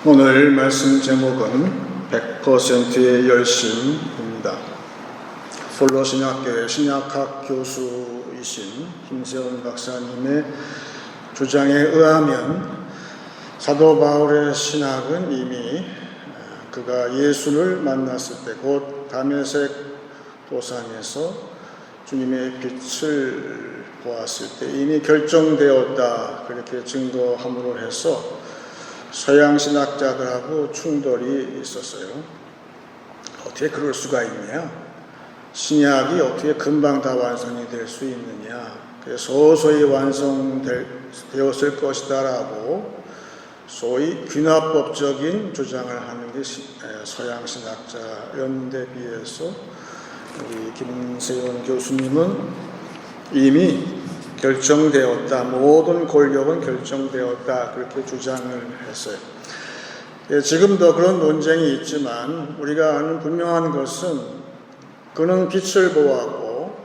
오늘 말씀 제목은 100%의 열심입니다. 폴로신학교의 신약학 교수이신 김세원 박사님의 주장에 의하면 사도 바울의 신학은 이미 그가 예수를 만났을 때 곧 다메섹 도상에서 주님의 빛을 보았을 때 이미 결정되었다, 그렇게 증거함으로 해서 서양 신학자들하고 충돌이 있었어요. 어떻게 그럴 수가 있냐? 신약이 어떻게 금방 다 완성이 될 수 있느냐? 서서히 완성되었을 것이다라고 소위 귀납법적인 주장을 하는 게 서양 신학자연대 비해서 우리 김세원 교수님은 이미 결정되었다, 모든 권력은 결정되었다, 그렇게 주장을 했어요. 지금도 그런 논쟁이 있지만 우리가 아는 분명한 것은 그는 빛을 보았고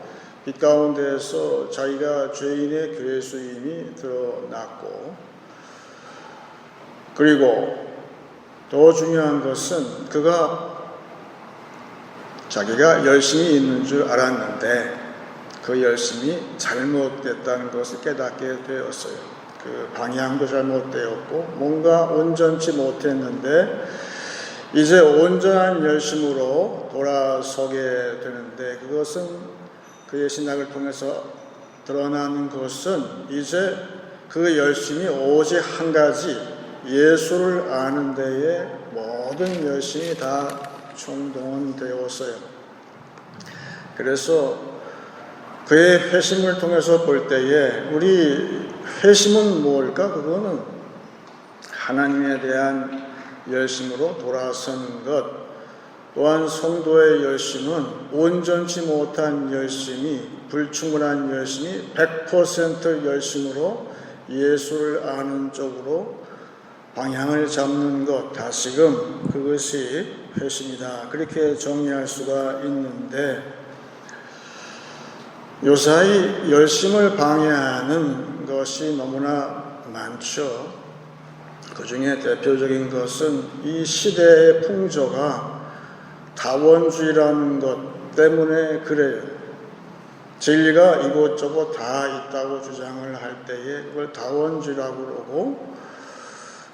빛 가운데에서 자기가 죄인의 괴수임이 드러났고, 그리고 더 중요한 것은 그가 자기가 열심히 있는 줄 알았는데 그 열심이 잘못됐다는 것을 깨닫게 되었어요. 그 방향도 잘못되었고 뭔가 온전치 못했는데 이제 온전한 열심으로 돌아서게 되는데, 그것은 그의 신학을 통해서 드러나는 것은 이제 그 열심이 오직 한 가지, 예수를 아는 데에 모든 열심이 다 총동원되었어요. 그래서 그의 회심을 통해서 볼 때에 우리 회심은 뭘까? 그거는 하나님에 대한 열심으로 돌아서는 것, 또한 성도의 열심은 온전치 못한 열심이, 불충분한 열심이 100% 열심으로 예수를 아는 쪽으로 방향을 잡는 것, 다시금 그것이 회심이다, 그렇게 정의할 수가 있는데, 요사이 열심을 방해하는 것이 너무나 많죠. 그 중에 대표적인 것은 이 시대의 풍조가 다원주의라는 것 때문에 그래요. 진리가 이곳저곳 다 있다고 주장을 할 때에 그걸 다원주의라고 그러고,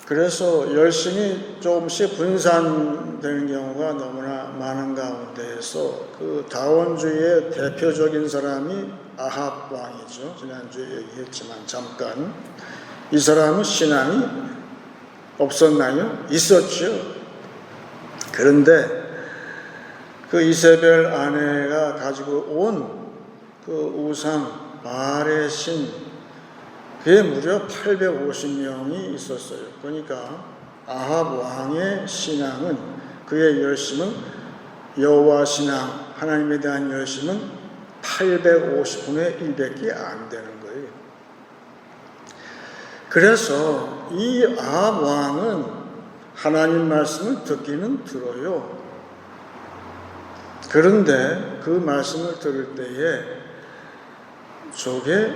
그래서 열심히 조금씩 분산되는 경우가 너무나 많은 가운데에서 그 다원주의의 대표적인 사람이 아합 왕이죠. 지난주에 얘기했지만 잠깐. 이 사람은 신앙이 없었나요? 있었죠. 그런데 그 이세벨 아내가 가지고 온 그 우상 바알의 신, 그게 무려 850명이 있었어요. 그러니까 아합 왕의 신앙은, 그의 열심은, 여호와 신앙, 하나님에 대한 열심은 850분의 1밖에 안 되는 거예요. 그래서 이 아합 왕은 하나님 말씀을 듣기는 들어요. 그런데 그 말씀을 들을 때에 저게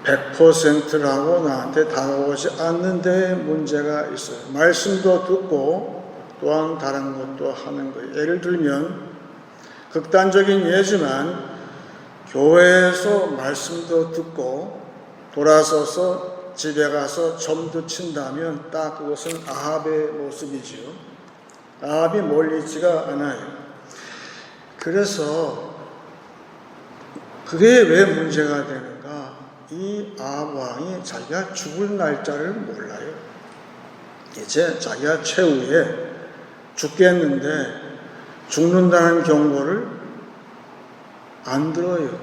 100%라고 나한테 다가오지 않는데 문제가 있어요. 말씀도 듣고 또한 다른 것도 하는 거예요. 예를 들면 극단적인 예지만 교회에서 말씀도 듣고 돌아서서 집에 가서 점도 친다면 딱 그것은 아합의 모습이지요. 아합이 멀리 있지가 않아요. 그래서 그게 왜 문제가 되는가? 이 아합 왕이 자기가 죽을 날짜를 몰라요. 이제 자기가 최후에 죽겠는데 죽는다는 경고를 안 들어요.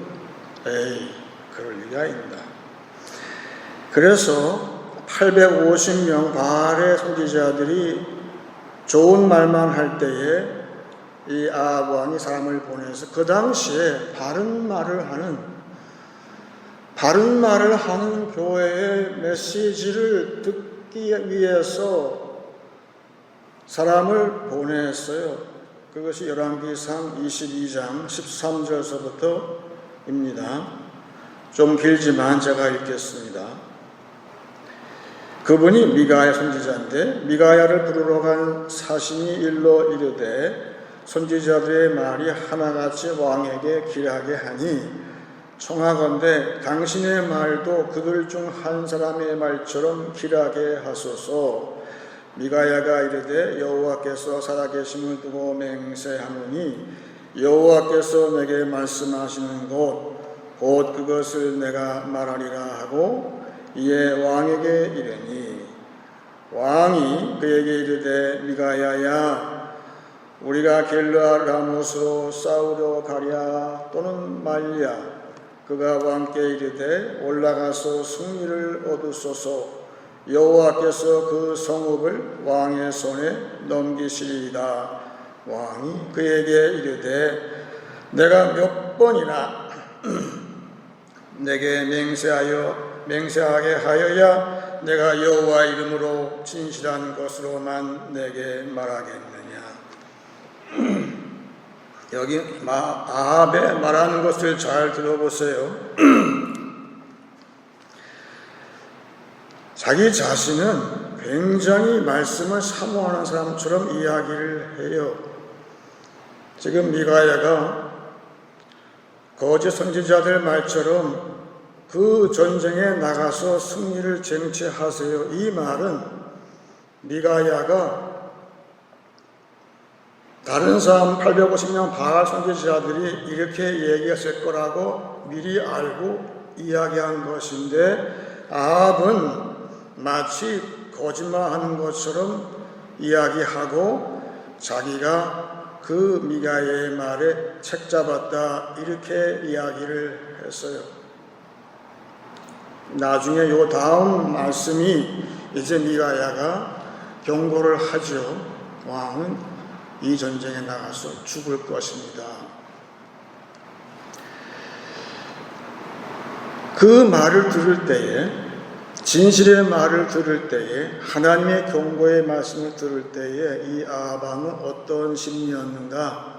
에이, 그럴 리가 있나. 그래서 850명 바알의 선지자들이 좋은 말만 할 때에 이 아합 왕이 사람을 보내서 그 당시에 바른 말을 하는 교회의 메시지를 듣기 위해서 사람을 보냈어요. 그것이 열왕기상 22장 13절서부터입니다. 좀 길지만 제가 읽겠습니다. 그분이 미가야 선지자인데 미가야를 부르러 간 사신이 일러 이르되 선지자들의 말이 하나같이 왕에게 길하게 하니 청하건대 당신의 말도 그들 중 한 사람의 말처럼 길하게 하소서. 미가야가 이르되 여호와께서 살아계심을 두고 맹세하노니 여호와께서 내게 말씀하시는 곧 그것을 내가 말하리라 하고 이에 왕에게 이르니 왕이 그에게 이르되 미가야야 우리가 길르앗 라못으로 싸우러 가랴 또는 말랴. 그가 왕께 이르되 올라가서 승리를 얻으소서. 여호와께서 그 성읍을 왕의 손에 넘기시리이다. 왕이 그에게 이르되 내가 몇 번이나 내게 맹세하게 하여야 내가 여호와 이름으로 진실한 것으로만 내게 말하겠느냐. 여기 아합의 말하는 것을 잘 들어보세요. 자기 자신은 굉장히 말씀을 사모하는 사람처럼 이야기를 해요. 지금 미가야가 거짓 선지자들 말처럼 그 전쟁에 나가서 승리를 쟁취하세요. 이 말은 미가야가 다른 사람 850명 바알 선지자들이 이렇게 얘기했을 거라고 미리 알고 이야기한 것인데 아합은 마치 거짓말하는 것처럼 이야기하고 자기가 그 미가야의 말에 책잡았다 이렇게 이야기를 했어요. 나중에 요 다음 말씀이 이제 미가야가 경고를 하죠. 왕은 이 전쟁에 나가서 죽을 것입니다. 그 말을 들을 때에, 진실의 말을 들을 때에, 하나님의 경고의 말씀을 들을 때에 이 아합 왕은 어떤 심리였는가?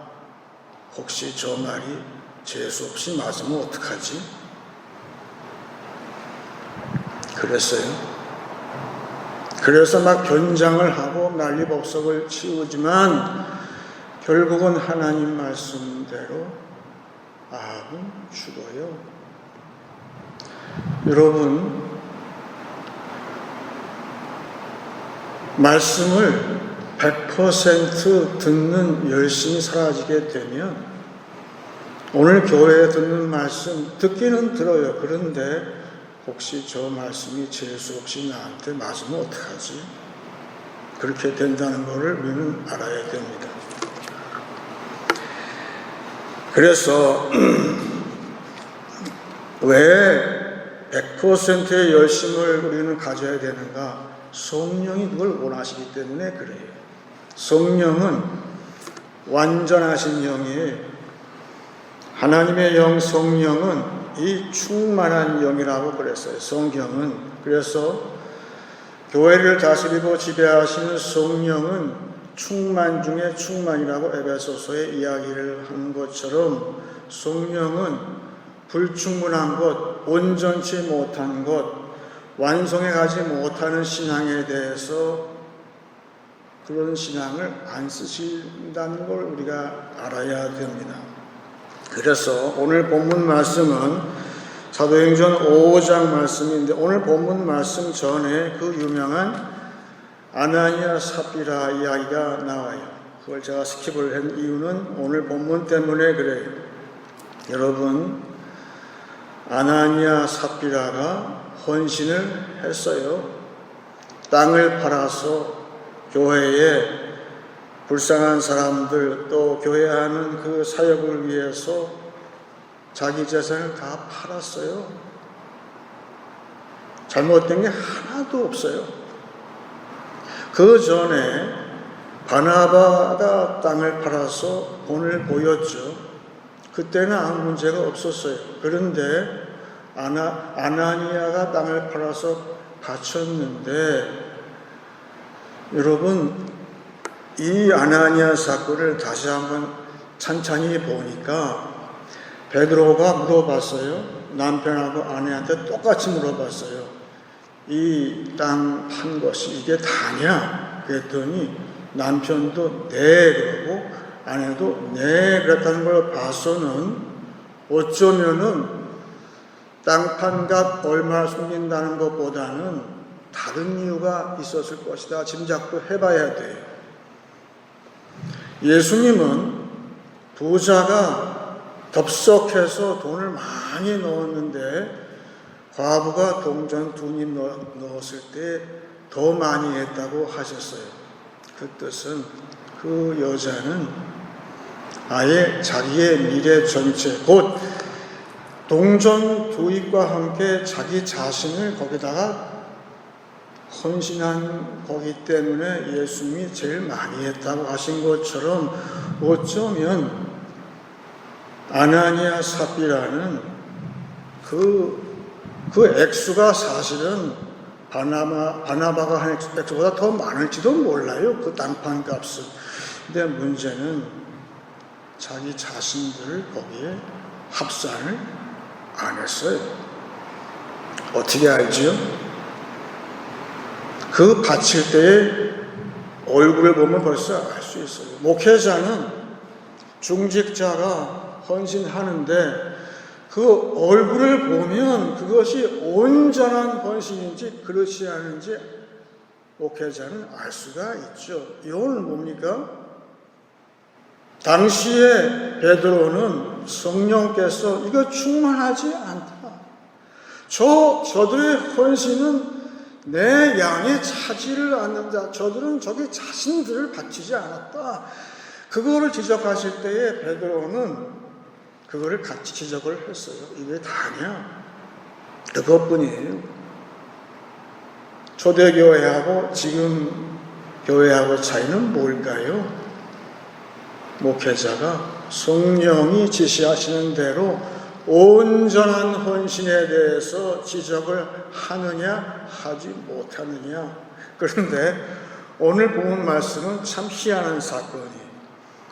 혹시 저 말이 재수 없이 맞으면 어떡하지? 그랬어요. 그래서 막 변장을 하고 난리법석을 치우지만 결국은 하나님 말씀대로 아합은 죽어요. 여러분, 말씀을 100% 듣는 열심히 사라지게 되면 오늘 교회에 듣는 말씀 듣기는 들어요. 그런데 혹시 저 말씀이 재수 없이 나한테 맞으면 어떡하지? 그렇게 된다는 것을 우리는 알아야 됩니다. 그래서 왜 100%의 열심을 우리는 가져야 되는가? 성령이 그걸 원하시기 때문에 그래요. 성령은 완전하신 영이에요. 하나님의 영 성령은 이 충만한 영이라고 그랬어요. 성경은. 그래서 교회를 다스리고 지배하시는 성령은 충만 중에 충만이라고 에베소서에 이야기를 한 것처럼 성령은 불충분한 것, 온전치 못한 것, 완성해 가지 못하는 신앙에 대해서 그런 신앙을 안 쓰신다는 걸 우리가 알아야 됩니다. 그래서 오늘 본문 말씀은 사도행전 5장 말씀인데 오늘 본문 말씀 전에 그 유명한 아나니아 삽비라 이야기가 나와요. 그걸 제가 스킵을 한 이유는 오늘 본문 때문에 그래요. 여러분, 아나니아 삽비라가 헌신을 했어요. 땅을 팔아서 교회에 불쌍한 사람들 또 교회 하는 그 사역을 위해서 자기 재산을 다 팔았어요. 잘못된 게 하나도 없어요. 그 전에 바나바가 땅을 팔아서 본을 보였죠. 그때는 아무 문제가 없었어요. 그런데 아나니아가 땅을 팔아서 바쳤는데 여러분, 이 아나니아 사건을 다시 한번 찬찬히 보니까 베드로가 물어봤어요. 남편하고 아내한테 똑같이 물어봤어요. 이 땅 판 것이 이게 다냐? 그랬더니 남편도 네 그러고 아내도 네 그랬다는 걸 봐서는 어쩌면은 땅 판 값 얼마나 숨긴다는 것보다는 다른 이유가 있었을 것이다. 짐작도 해봐야 돼요. 예수님은 부자가 덥석해서 돈을 많이 넣었는데 과부가 동전 2입 넣었을 때 더 많이 했다고 하셨어요. 그 뜻은 그 여자는 아예 자기의 미래 전체, 곧 동전 2입과 함께 자기 자신을 거기다가 헌신한 거기 때문에 예수님이 제일 많이 했다고 하신 것처럼 어쩌면 아나니아 삽비라는 그 액수가 사실은 바나바가 한 액수보다 더 많을지도 몰라요. 그 땅판 값은. 근데 문제는 자기 자신들을 거기에 합산을 안 했어요. 어떻게 알지요? 그 바칠 때의 얼굴을 보면 벌써 알 수 있어요. 목회자는 중직자가 헌신하는데 그 얼굴을 보면 그것이 온전한 헌신인지 그렇지 않은지 목회자는 알 수가 있죠. 이거는 뭡니까? 당시에 베드로는 성령께서 이거 충만하지 않다. 저들의 헌신은 내 양에 차지를 않는다. 저들은 저기 자신들을 바치지 않았다. 그거를 지적하실 때에 베드로는 그거를 같이 지적을 했어요. 이게 다냐? 그것뿐이에요. 초대교회하고 지금 교회하고 차이는 뭘까요? 목회자가 성령이 지시하시는 대로 온전한 헌신에 대해서 지적을 하느냐 하지 못하느냐. 그런데 오늘 본 말씀은 참 희한한 사건이에요.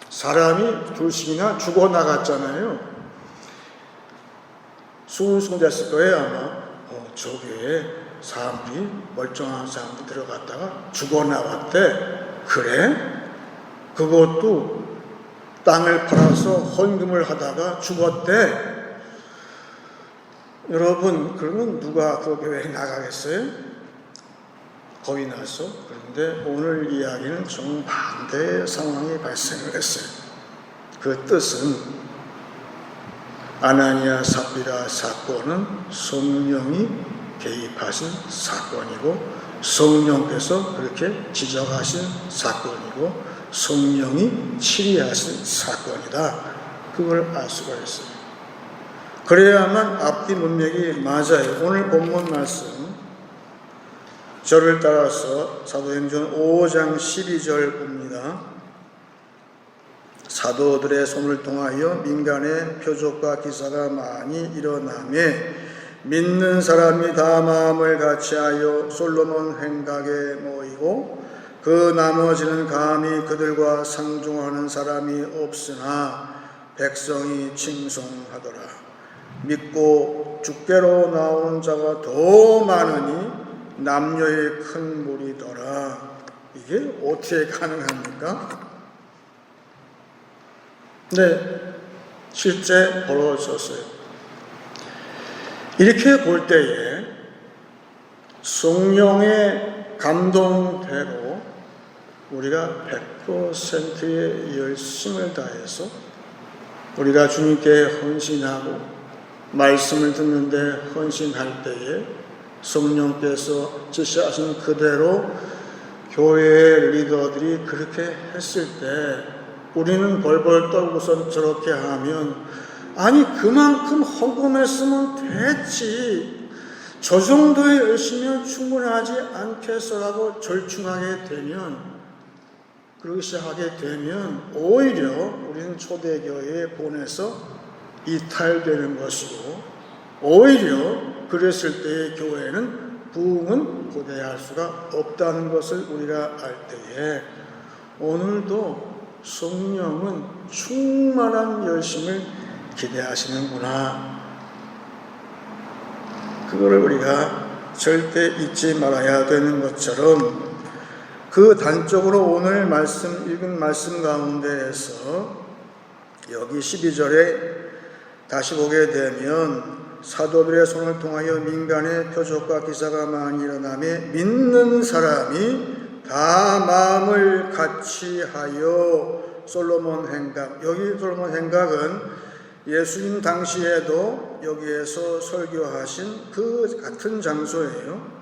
사람이 둘씩이나 죽어나갔잖아요. 수송됐을 거예요 아마. 저 교회에 사람들이 멀쩡한 사람들이 들어갔다가 죽어나왔대. 그래? 그것도 땅을 팔아서 헌금을 하다가 죽었대. 여러분, 그러면 누가 그 교회에 나가겠어요? 겁이 나서. 그런데 오늘 이야기는 정반대의 상황이 발생을 했어요. 그 뜻은 아나니아 삽비라 사건은 성령이 개입하신 사건이고 성령께서 그렇게 지적하신 사건이고 성령이 치리하신 사건이다. 그걸 알 수가 있어요. 그래야만 앞뒤 문맥이 맞아요. 오늘 본문 말씀 저를 따라서 사도행전 5장 12절 봅니다. 사도들의 손을 통하여 민간의 표적과 기사가 많이 일어나매 믿는 사람이 다 마음을 같이하여 솔로몬 행각에 모이고 그 나머지는 감히 그들과 상종하는 사람이 없으나 백성이 칭송하더라. 믿고 주께로 나오는 자가 더 많으니 남녀의 큰 무리더라. 이게 어떻게 가능합니까? 네, 실제 벌어졌어요. 이렇게 볼 때에 성령의 감동대로 우리가 100%의 열심을 다해서 우리가 주님께 헌신하고 말씀을 듣는데 헌신할 때에 성령께서 지시하신 그대로 교회의 리더들이 그렇게 했을 때 우리는 벌벌 떨고선 저렇게 하면 아니 그만큼 헌금했으면 됐지 저 정도의 열심이면 충분하지 않겠어라고 절충하게 되면 그러기 시작하게 되면 오히려 우리는 초대교회에 보내서 이탈되는 것이고 오히려 그랬을 때의 교회는 부흥은 고대할 수가 없다는 것을 우리가 알 때에 오늘도 성령은 충만한 열심을 기대하시는구나. 그거를 우리가 절대 잊지 말아야 되는 것처럼 그 단적으로 오늘 읽은 말씀 가운데에서 여기 12절에 다시 보게 되면 사도들의 손을 통하여 민간의 표적과 기사가 많이 일어나며 믿는 사람이 다 마음을 같이하여 솔로몬 행각. 여기 솔로몬 행각은 예수님 당시에도 여기에서 설교하신 그 같은 장소예요.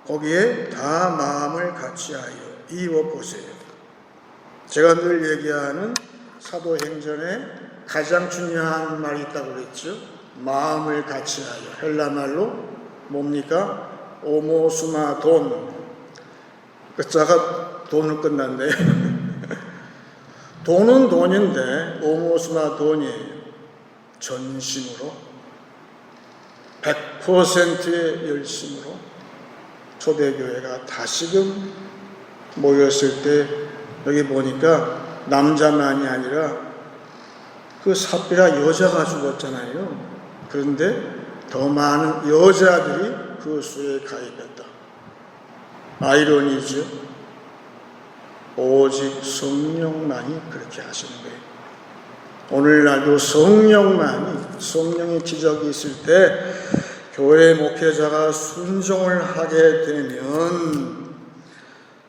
거기에 다 마음을 같이하여 이어보세요. 제가 늘 얘기하는 사도행전에 가장 중요한 말이 있다고 그랬죠. 마음을 같이하여. 헬라말로 뭡니까? 오모수마돈. 끝자가 돈을 끝난대요. 돈은 돈인데 오모수마돈이에요. 전심으로 100%의 열심으로 초대교회가 다시금 모였을 때 여기 보니까 남자만이 아니라 그 삽비라 여자가 죽었잖아요. 그런데 더 많은 여자들이 그 수에 가입했다. 아이러니죠. 오직 성령만이 그렇게 하시는 거예요. 오늘날도 성령의 기적이 있을 때 교회 목회자가 순종을 하게 되면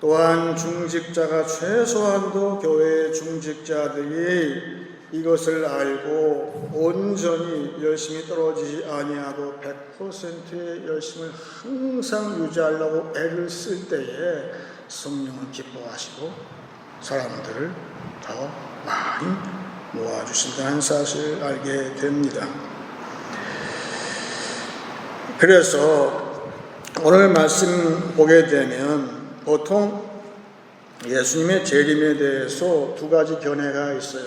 또한 중직자가 최소한도 교회 중직자들이 이것을 알고 온전히 열심히 떨어지지 아니하고 100%의 열심을 항상 유지하려고 애를 쓸 때에 성령을 기뻐하시고 사람들을 더 많이 모아주신다는 사실을 알게 됩니다. 그래서 오늘 말씀 보게 되면 보통 예수님의 재림에 대해서 두 가지 견해가 있어요.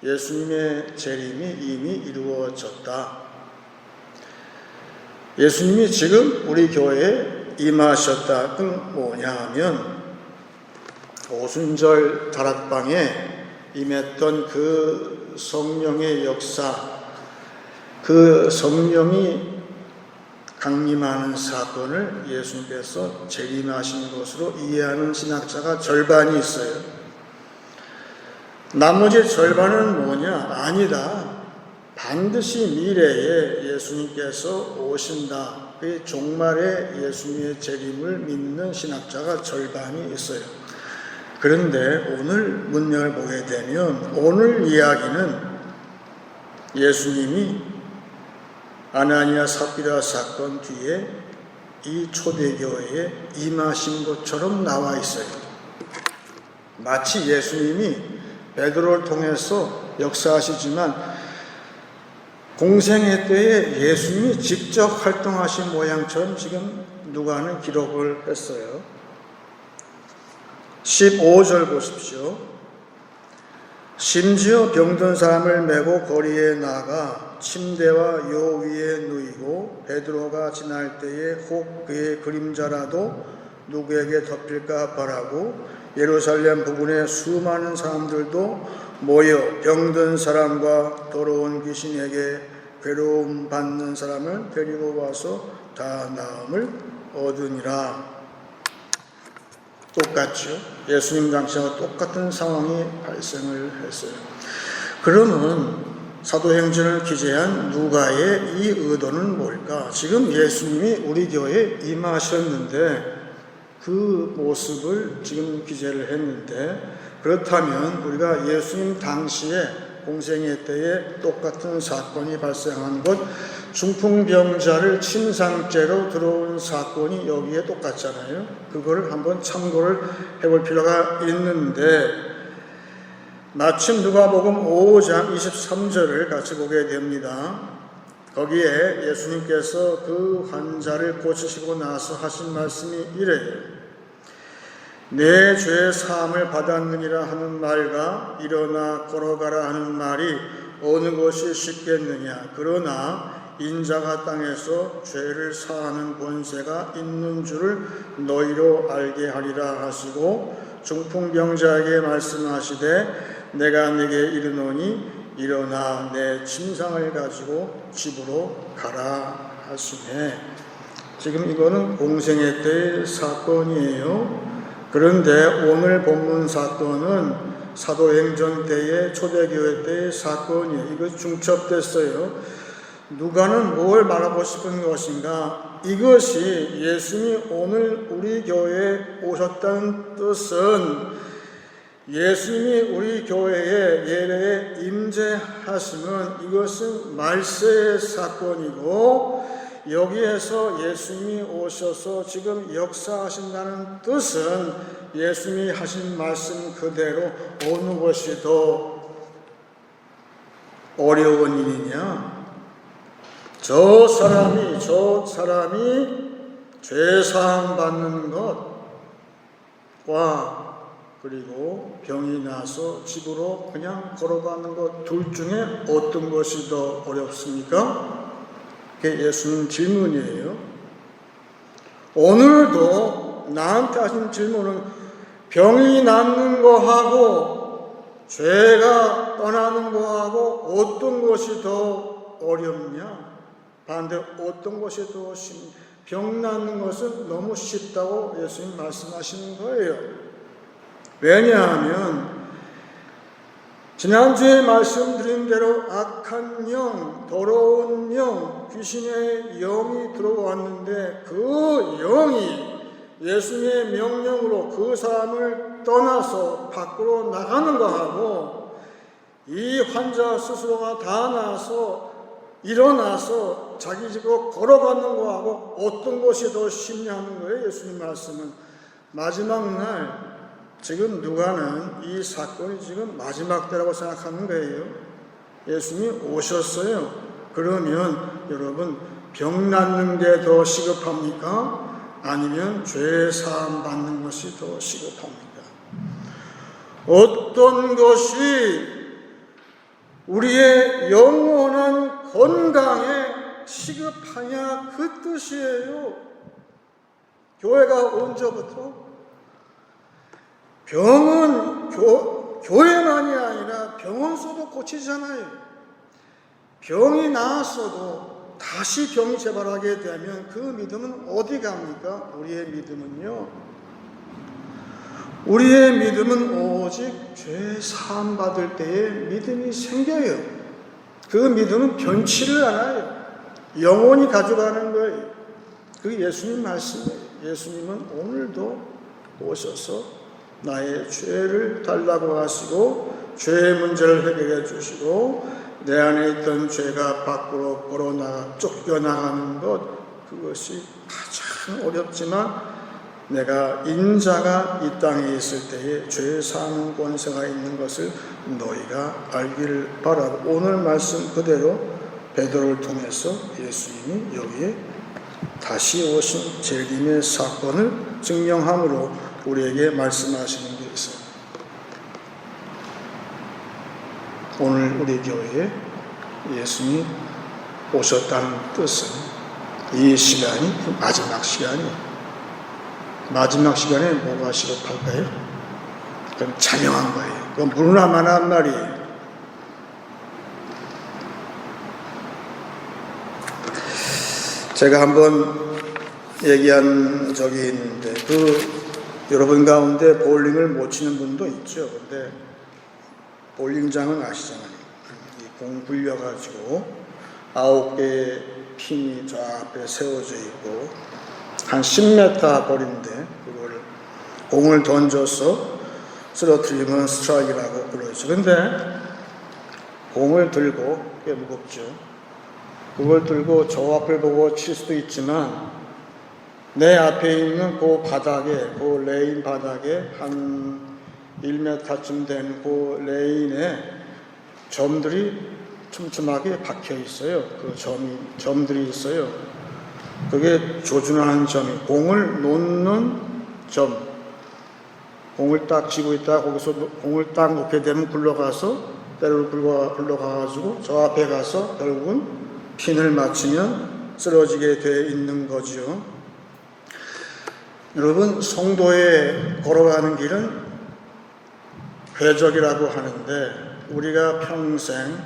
예수님의 재림이 이미 이루어졌다. 예수님이 지금 우리 교회에 임하셨다. 그건 뭐냐 하면 오순절 다락방에 임했던 그 성령의 역사, 그 성령이 강림하는 사건을 예수님께서 재림하신 것으로 이해하는 신학자가 절반이 있어요. 나머지 절반은 뭐냐? 아니다. 반드시 미래에 예수님께서 오신다. 그 종말에 예수님의 재림을 믿는 신학자가 절반이 있어요. 그런데 오늘 문맥을 보게 되면 오늘 이야기는 예수님이 아나니아 삽비라 사건 뒤에 이 초대교회에 임하신 것처럼 나와 있어요. 마치 예수님이 베드로를 통해서 역사하시지만 공생애 때에 예수님이 직접 활동하신 모양처럼 지금 누가는 기록을 했어요. 15절 보십시오. 심지어 병든 사람을 메고 거리에 나가 침대와 요 위에 누이고 베드로가 지날 때에 혹 그의 그림자라도 누구에게 덮일까 바라고 예루살렘 부근에 수많은 사람들도 모여 병든 사람과 더러운 귀신에게 괴로움 받는 사람을 데리고 와서 다 나음을 얻으니라. 똑같죠. 예수님 당시와 똑같은 상황이 발생을 했어요. 그러면 사도행전을 기재한 누가의 이 의도는 뭘까? 지금 예수님이 우리 교회에 임하셨는데 그 모습을 지금 기재를 했는데, 그렇다면 우리가 예수님 당시에 공생애 때에 똑같은 사건이 발생한 것, 중풍병자를 침상죄로 들어온 사건이 여기에 똑같잖아요. 그거를 한번 참고를 해볼 필요가 있는데, 마침 누가복음 5장 23절을 같이 보게 됩니다. 거기에 예수님께서 그 환자를 고치시고 나서 하신 말씀이 이래요. 내 죄 사함을 받았느니라 하는 말과 일어나 걸어가라 하는 말이 어느 것이 쉽겠느냐. 그러나 인자가 땅에서 죄를 사하는 권세가 있는 줄을 너희로 알게 하리라 하시고 중풍병자에게 말씀하시되 내가 네게 이르노니 일어나 내 침상을 가지고 집으로 가라 하시네. 지금 이거는 공생애 때의 사건이에요. 그런데 오늘 본문 사건은 사도행전 때의 초대교회 때의 사건이에요. 이거 중첩됐어요. 누가는 뭘 말하고 싶은 것인가? 이것이 예수님이 오늘 우리 교회에 오셨다는 뜻은 예수님이 우리 교회에 예배에 임재하시면 이것은 말세의 사건이고, 여기에서 예수님이 오셔서 지금 역사하신다는 뜻은 예수님이 하신 말씀 그대로 어느 것이 더 어려운 일이냐? 저 사람이 죄사함 받는 것과 그리고 병이 나서 집으로 그냥 걸어가는 것 둘 중에 어떤 것이 더 어렵습니까? 그게 예수님 질문이에요. 오늘도 나한테 하신 질문은 병이 낫는 거하고 죄가 떠나는 거하고 어떤 것이 더 어렵냐? 반대 어떤 것이 더 쉽냐? 병 낫는 것은 너무 쉽다고 예수님 말씀하시는 거예요. 왜냐하면 지난주에 말씀드린 대로 악한 영, 더러운 영, 귀신의 영이 들어왔는데 그 영이 예수님의 명령으로 그 사람을 떠나서 밖으로 나가는 거하고 이 환자 스스로가 다 나서 일어나서 자기 집으로 걸어가는 거하고 어떤 것이 더 쉽냐는 거예요. 예수님 말씀은 마지막 날 지금 누가는 이 사건이 지금 마지막 때라고 생각하는 거예요. 예수님이 오셨어요. 그러면 여러분 병 낫는 게 더 시급합니까? 아니면 죄 사함 받는 것이 더 시급합니까? 어떤 것이 우리의 영원한 건강에 시급하냐 그 뜻이에요. 교회가 언제부터? 병은 교회만이 아니라 병원서도 고치잖아요. 병이 나았어도 다시 병이 재발하게 되면 그 믿음은 어디 갑니까? 우리의 믿음은요. 우리의 믿음은 오직 죄 사함 받을 때에 믿음이 생겨요. 그 믿음은 변치를 않아요. 영원히 가져가는 거예요. 그 예수님 말씀이에요. 예수님은 오늘도 오셔서 나의 죄를 달라고 하시고 죄의 문제를 해결해 주시고 내 안에 있던 죄가 밖으로 쫓겨나가는 것, 그것이 가장 어렵지만 내가 인자가 이 땅에 있을 때에 죄 사하는 권세가 있는 것을 너희가 알기를 바라고, 오늘 말씀 그대로 베드로를 통해서 예수님이 여기에 다시 오신 재림의 사건을 증명함으로 우리에게 말씀하시는 게 있어요. 오늘 우리 교회에 예수님이 오셨다는 뜻은 이 시간이 마지막 시간이에요. 마지막 시간에 뭐가 시급할까요? 그건 찬양한 거예요. 그건 무난한 말이에요. 제가 한번 얘기한 적이 있는데, 여러분 가운데 볼링을 못 치는 분도 있죠. 근데 볼링장은 아시잖아요. 이 공 굴려가지고 9개의 핀이 저 앞에 세워져 있고 한 10m 거리인데 그걸 공을 던져서 쓰러뜨리면 스트라이크라고 그러죠. 근데 공을 들고, 꽤 무겁죠. 그걸 들고 저 앞을 보고 칠 수도 있지만 내 앞에 있는 그 바닥에, 그 레인 바닥에 한 1m쯤 되는 그 레인에 점들이 촘촘하게 박혀 있어요. 그 점들이 있어요. 그게 조준하는 점이, 공을 놓는 점. 공을 딱 쥐고 있다가 거기서 공을 딱 놓게 되면 굴러가서, 때로 굴러가가지고 저 앞에 가서 결국은 핀을 맞추면 쓰러지게 되어 있는 거죠. 여러분, 성도에 걸어가는 길은 궤적이라고 하는데 우리가 평생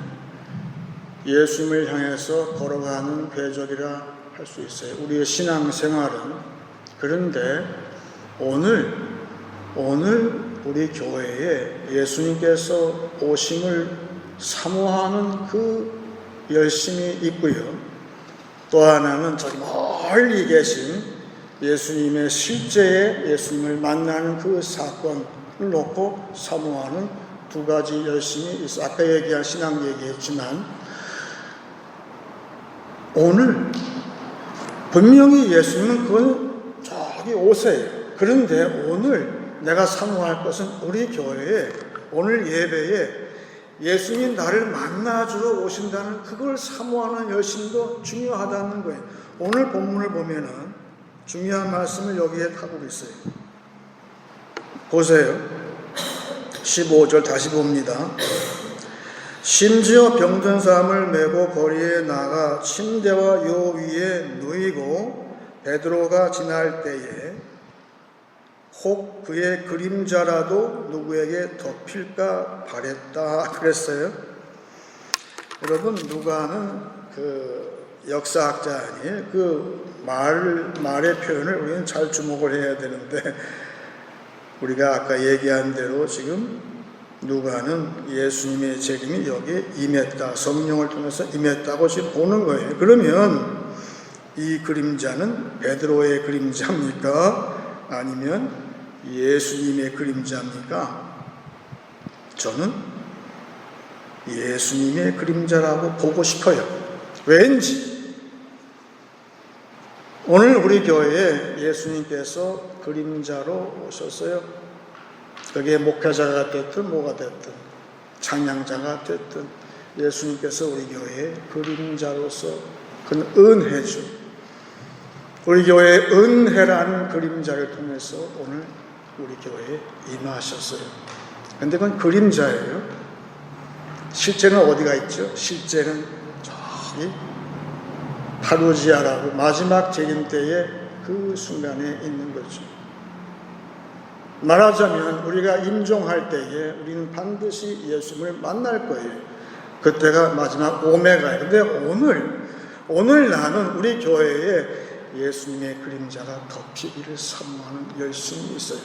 예수님을 향해서 걸어가는 궤적이라 할 수 있어요. 우리의 신앙생활은. 그런데 오늘 우리 교회에 예수님께서 오심을 사모하는 그 열심이 있고요. 또 하나는 저기 멀리 계신 예수님의 실제의 예수님을 만나는 그 사건을 놓고 사모하는 두 가지 열심이 있어. 아까 얘기한 신앙 얘기했지만 오늘 분명히 예수님은 그건 저기 오세요. 그런데 오늘 내가 사모할 것은 우리 교회에, 오늘 예배에 예수님이 나를 만나주러 오신다는 그걸 사모하는 열심도 중요하다는 거예요. 오늘 본문을 보면은 중요한 말씀을 여기에 하고 있어요. 보세요. 15절 다시 봅니다. 심지어 병든 사람을 메고 거리에 나가 침대와 요 위에 누이고 베드로가 지날 때에 혹 그의 그림자라도 누구에게 덮일까 바랬다 그랬어요. 여러분, 누가는 그 역사학자 아니에요. 그 말의 표현을 우리는 잘 주목을 해야 되는데, 우리가 아까 얘기한 대로 지금 누가는 예수님의 재림이 여기에 임했다, 성령을 통해서 임했다고 지금 보는 거예요. 그러면 이 그림자는 베드로의 그림자입니까? 아니면 예수님의 그림자입니까? 저는 예수님의 그림자라고 보고 싶어요. 왠지 오늘 우리 교회에 예수님께서 그림자로 오셨어요. 그게 목회자가 됐든 뭐가 됐든 찬양자가 됐든 예수님께서 우리 교회의 그림자로서 그는 은혜죠. 우리 교회의 은혜라는 그림자를 통해서 오늘 우리 교회에 임하셨어요. 그런데 그건 그림자예요. 실제는 어디가 있죠? 실제는 저기 파루지아라고 마지막 재림 때의 그 순간에 있는 거죠. 말하자면 우리가 임종할 때에 우리는 반드시 예수님을 만날 거예요. 그때가 마지막 오메가예요. 근데 오늘 나는 우리 교회에 예수님의 그림자가 덮이기를 사모하는 열심이 있어요.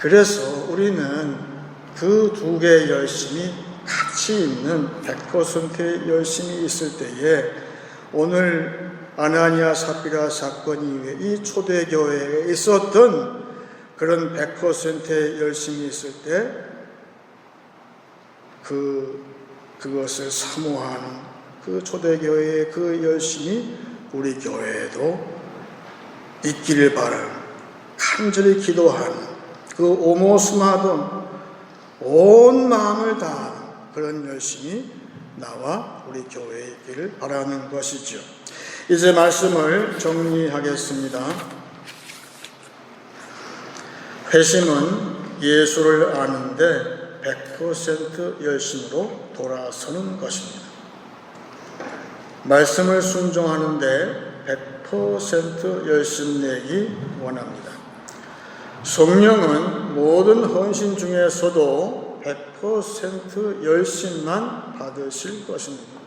그래서 우리는 그 두 개의 열심이 같이 있는 100%의 열심이 있을 때에 오늘 아나니아 삽비라 사건 이후에 이 초대교회에 있었던 그런 100%의 열심이 있을 때 그것을 사모하는 그 초대교회의 그 열심이 우리 교회에도 있기를 바라는, 간절히 기도하는, 그 오모스마던 온 마음을 다하는 그런 열심이 나와 우리 교회에 있기를 바라는 것이죠. 이제 말씀을 정리하겠습니다. 회심은 예수를 아는데 100% 열심으로 돌아서는 것입니다. 말씀을 순종하는데 100% 열심 내기 원합니다. 성령은 모든 헌신 중에서도 100% 열심만 받으실 것입니다.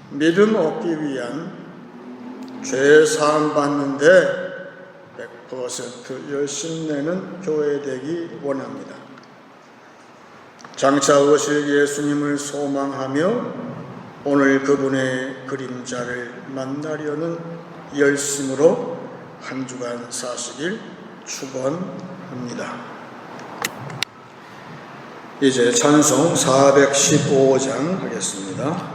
믿음 얻기 위한 죄 사함 받는데 100% 열심 내는 교회 되기 원합니다. 장차 오실 예수님을 소망하며 오늘 그분의 그림자를 만나려는 열심으로 한 주간 사시길 축원합니다. 이제 찬송 415장 하겠습니다.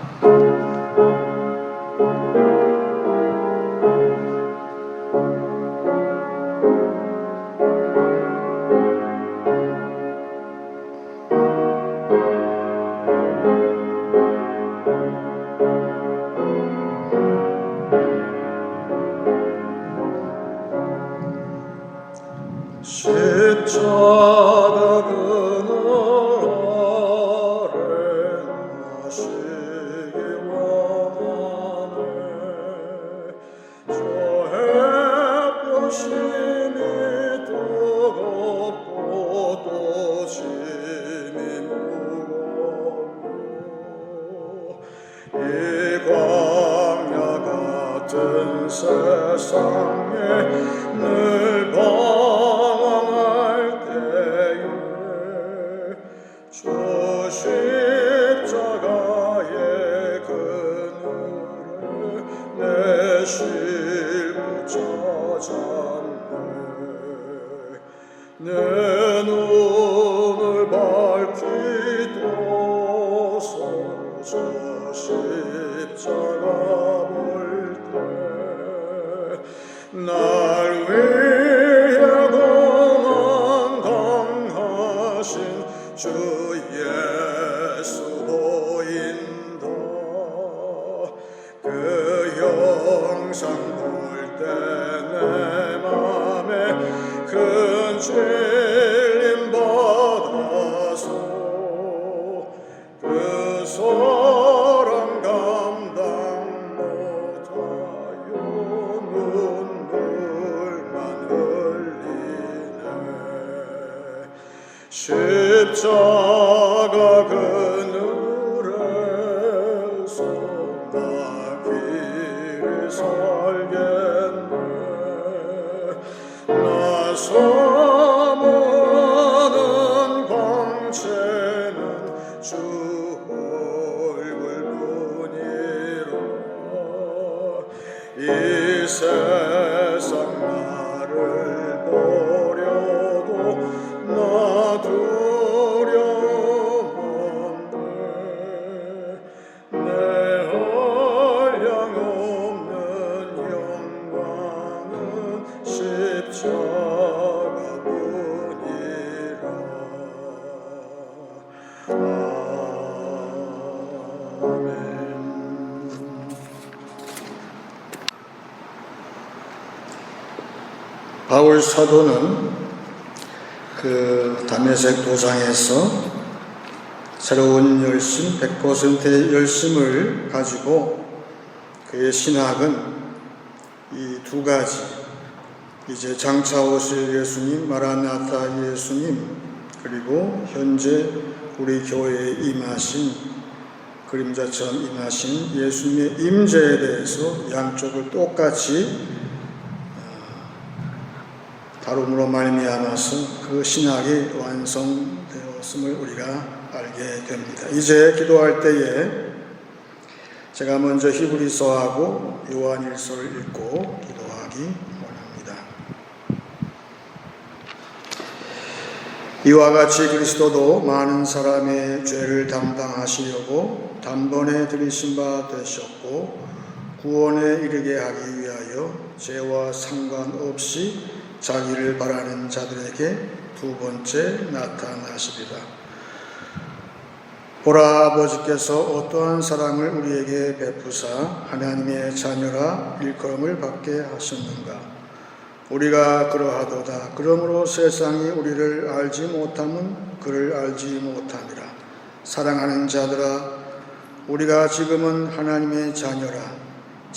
십자가 그늘 아래 나시기 원하네. 저 햇볕심이 뜨겁고 또 짐이 무거워 이 광야 같은 세상에 늘 주 십자가의 그늘에 내 실부 찾았네. 내 눈을 밝히도서 저 십자가 볼 때 날 위해 공헌 강하신 주 예수 보인다. 그 영상 볼 때 내 맘에 큰 질림 받아서 그 사랑 감당 못하여 눈물만 흘리네. 십자가 그늘에서 나 길을 살겠네. 나 사모하는 광채는 주 얼굴뿐이라. 이 세상 나를 버려도 나 두려운데 내 한량없는 영광은 십자가뿐이라. 아멘. 바울 사도는 그 다메섹 도상에서 새로운 열심, 100%의 열심을 가지고 그의 신학은 이 두 가지, 이제 장차 오실 예수님, 마라나타 예수님, 그리고 현재 우리 교회에 임하신, 그림자처럼 임하신 예수님의 임재에 대해서 양쪽을 똑같이 다룸으로 말미암아서 그 신학이 완성되었음을 우리가 알게 됩니다. 이제 기도할 때에 제가 먼저 히브리서하고 요한일서를 읽고 기도하기 원합니다. 이와 같이 그리스도도 많은 사람의 죄를 담당하시려고 단번에 들이신 바 되셨고 구원에 이르게 하기 위하여 죄와 상관없이 자기를 바라는 자들에게 두 번째 나타나시리라. 보라, 아버지께서 어떠한 사랑을 우리에게 베푸사 하나님의 자녀라 일컬음을 받게 하셨는가. 우리가 그러하도다. 그러므로 세상이 우리를 알지 못함은 그를 알지 못함이라. 사랑하는 자들아, 우리가 지금은 하나님의 자녀라.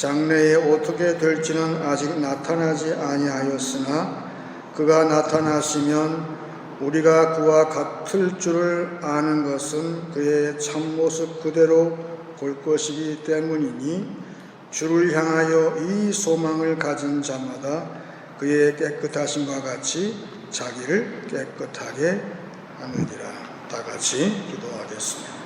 장래에 어떻게 될지는 아직 나타나지 아니하였으나 그가 나타나시면 우리가 그와 같을 줄을 아는 것은 그의 참모습 그대로 볼 것이기 때문이니 주를 향하여 이 소망을 가진 자마다 그의 깨끗하심과 같이 자기를 깨끗하게 하느니라. 다 같이 기도하겠습니다.